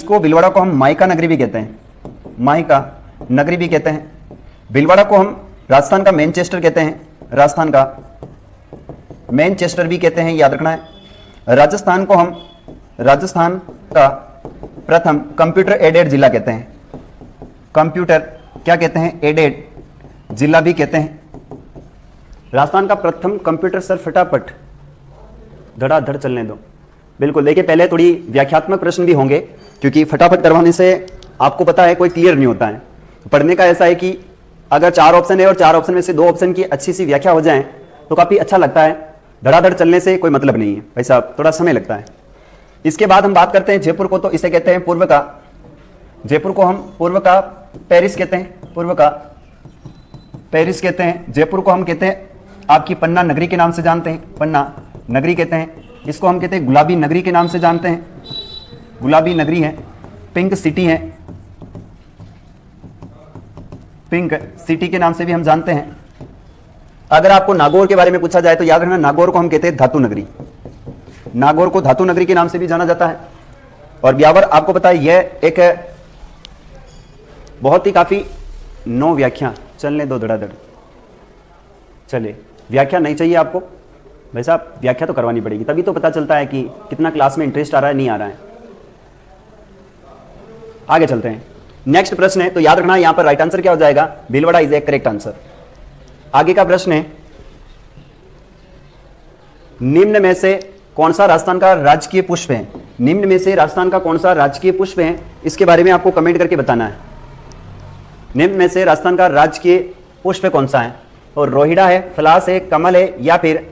इसको भीलवाड़ा को हम माइका नगरी भी कहते हैं, माइका नगरी भी कहते हैं। भीलवाड़ा को हम राजस्थान का मैनचेस्टर कहते हैं, राजस्थान का मैनचेस्टर भी कहते हैं, याद रखना है। राजस्थान को हम राजस्थान का प्रथम कंप्यूटर एडेड जिला कहते हैं, कंप्यूटर क्या कहते हैं, एडेड जिला भी कहते हैं। राजस्थान का प्रथम कंप्यूटर, सर फटाफट धड़ाधड़ चलने दो। बिल्कुल, देखिए पहले थोड़ी व्याख्यात्मक प्रश्न भी होंगे क्योंकि फटाफट करवाने से आपको पता है कोई क्लियर नहीं होता है। पढ़ने का ऐसा है कि अगर 4 ऑप्शन है और 4 ऑप्शन में से 2 ऑप्शन की अच्छी सी व्याख्या हो जाए तो काफी अच्छा लगता है। धड़ाधड़ चलने से कोई मतलब नहीं है भाई साहब, थोड़ा समय लगता है। इसके बाद हम बात करते हैं जयपुर को, तो इसे कहते हैं पूर्व का, जयपुर को हम पूर्व का पेरिस कहते हैं, पूर्व का पेरिस कहते हैं। जयपुर को हम कहते हैं आपकी पन्ना नगरी के नाम से जानते हैं, पन्ना नगरी कहते हैं। इसको हम कहते हैं गुलाबी नगरी के नाम से जानते हैं, गुलाबी नगरी है। पिंक सिटी है, पिंक सिटी के नाम से भी हम जानते हैं। अगर आपको नागौर के बारे में पूछा जाए तो याद रखना, नागौर को हम कहते हैं धातु नगरी, नागौर को धातु नगरी के नाम से भी जाना जाता है। और ब्यावर आपको पता है यह एक बहुत ही काफी 9 व्याख्या, चलने दो धड़ाधड़, चले व्याख्या नहीं चाहिए आपको भाई साहब, व्याख्या तो करवानी पड़ेगी, तभी तो पता चलता है कि कितना क्लास में इंटरेस्ट आ रहा है, नहीं आ रहा है। आगे चलते हैं, नेक्स्ट प्रश्न है, तो याद रखना यहां पर राइट आंसर क्या हो जाएगा, Bhilwara is A correct answer. आगे का प्रश्न है, निम्न में से कौन सा राजस्थान का राजकीय पुष्प है, निम्न में से राजस्थान का कौन सा राजकीय पुष्प है, इसके बारे में आपको कमेंट करके बताना है। निम्न में से राजस्थान का राजकीय पुष्प कौन सा है, और रोहिड़ा है, फलास है, कमल है या फिर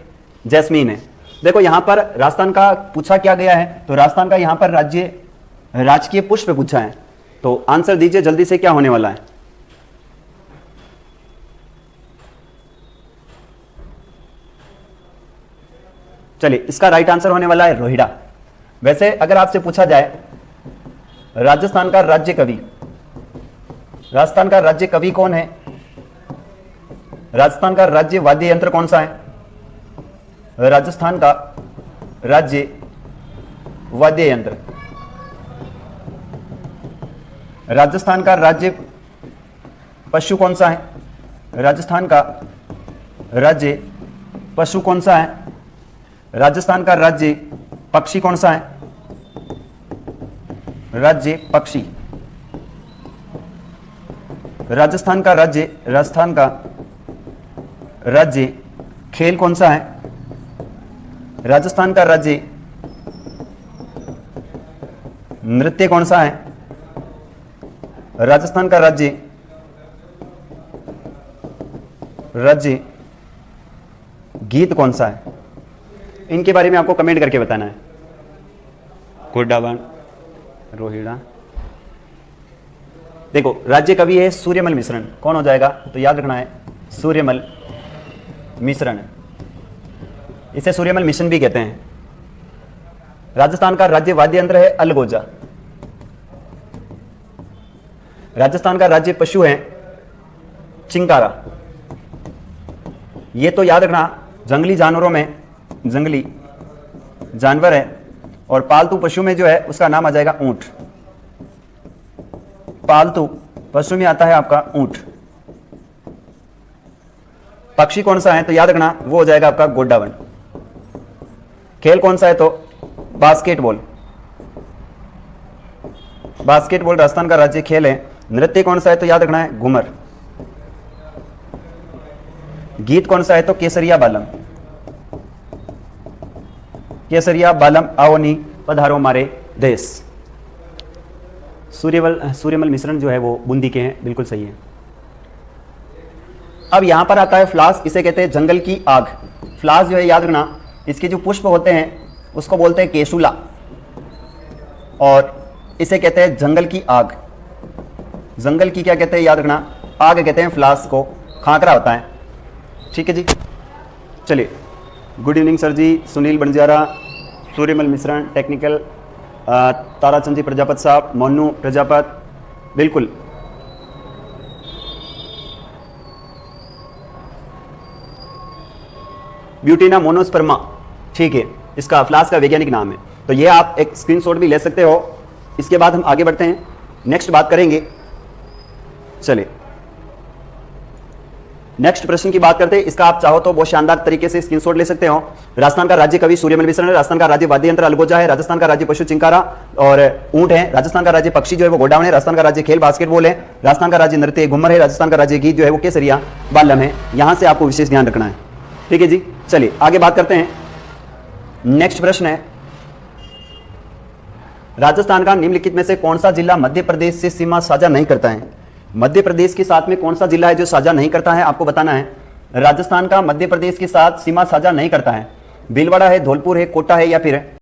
जैस्मीन है। देखो यहां पर राजस्थान का पूछा क्या गया है, तो राजस्थान का यहां पर राजकीय पुष्प पूछा है, तो आंसर दीजिए जल्दी से, क्या होने वाला है। चलिए, इसका राइट आंसर होने वाला है रोहिड़ा। वैसे अगर आपसे पूछा जाए राजस्थान का राज्य कवि, राजस्थान का राज्य कवि कौन है, राजस्थान का राज्य वाद्य यंत्र कौन सा है, राजस्थान का राज्य वाद्य यंत्र, राजस्थान का राज्य पशु कौन सा है, राजस्थान का राज्य पशु कौन सा है, राजस्थान का राज्य पक्षी कौन सा है, राज्य पक्षी, राजस्थान का राज्य खेल कौन सा है, राजस्थान का राज्य नृत्य कौन सा है, राजस्थान का राज्य गीत कौन सा है। इनके बारे में आपको कमेंट करके बताना है। कोडावन, रोहिड़ा, देखो राज्य कवि है सूर्यमल मिश्रण, कौन हो जाएगा, तो याद रखना है सूर्यमल मिश्रण, इसे सूर्यमल मिशन भी कहते हैं। राजस्थान का राज्य वाद्य यंत्र है अलगोजा, राजस्थान का राज्य पशु है चिंकारा। ये तो याद रखना, जंगली जानवरों में जंगली जानवर है, और पालतू पशु में जो है उसका नाम आ जाएगा ऊंट, पालतू पशु में आता है आपका ऊंट। पक्षी कौन सा है, तो याद रखना वो हो जाएगा आपका गोडावन। खेल कौन सा है, तो बास्केटबॉल, बास्केटबॉल राजस्थान का राज्य खेल है। नृत्य कौन सा है, तो याद रखना है घूमर। गीत कौन सा है, तो केसरिया बालम, केसरिया बालम आओ नी पधारो मारे देश। सूर्यमल मिश्रण जो है वो बूंदी के हैं, बिल्कुल सही है। अब यहां पर आता है फ्लास, इसे कहते हैं जंगल की आग। फ्लास जो है याद रखना, इसके जो पुष्प होते हैं उसको बोलते हैं केशुला, और इसे कहते हैं जंगल की आग। जंगल की क्या कहते हैं, याद रखना आग कहते हैं फ्लास को, खाकरा होता है। ठीक है जी, चलिए गुड इवनिंग सर जी, सुनील बंजारा, सूर्यमल मिश्रण टेक्निकल, ताराचंद जी प्रजापत साहब, मोनू प्रजापत, बिल्कुल ब्यूटीना मोनोस्पर्मा, ठीक है, इसका फ्लास का वैज्ञानिक नाम है। तो ये आप एक स्क्रीनशॉट भी ले सकते हो इसके बाद हम आगे बढ़ते हैं, नेक्स्ट बात करेंगे। चलिए नेक्स्ट प्रश्न की बात करते हैं। इसका आप चाहो तो बहुत शानदार तरीके से स्क्रीनशॉट ले सकते हो। राजस्थान का राज्य कवि सूर्यमल मिश्र है। राजस्थान का राज्य वाद्य यंत्र अलगोजा है। राजस्थान का राज्य पशु चिंकारा और ऊंट है। राजस्थान का राज्य पक्षी जो है वो गोडाउन है। राजस्थान का राज्य खेल बास्केटबॉल है। राजस्थान का राज्य नृत्य घूमर है। राजस्थान का राज्य गीत जो है वो केसरिया बालम है। यहां से आपको विशेष ध्यान रखना है, ठीक है जी। चलिए आगे बात करते हैं। नेक्स्ट प्रश्न है, राजस्थान का निम्नलिखित में से कौन सा जिला मध्य प्रदेश से सीमा साझा नहीं करता है? मध्य प्रदेश के साथ में कौन सा जिला है जो साझा नहीं करता है, आपको बताना है। राजस्थान का मध्य प्रदेश के साथ सीमा साझा नहीं करता है। भीलवाड़ा है, धौलपुर है, कोटा है या फिर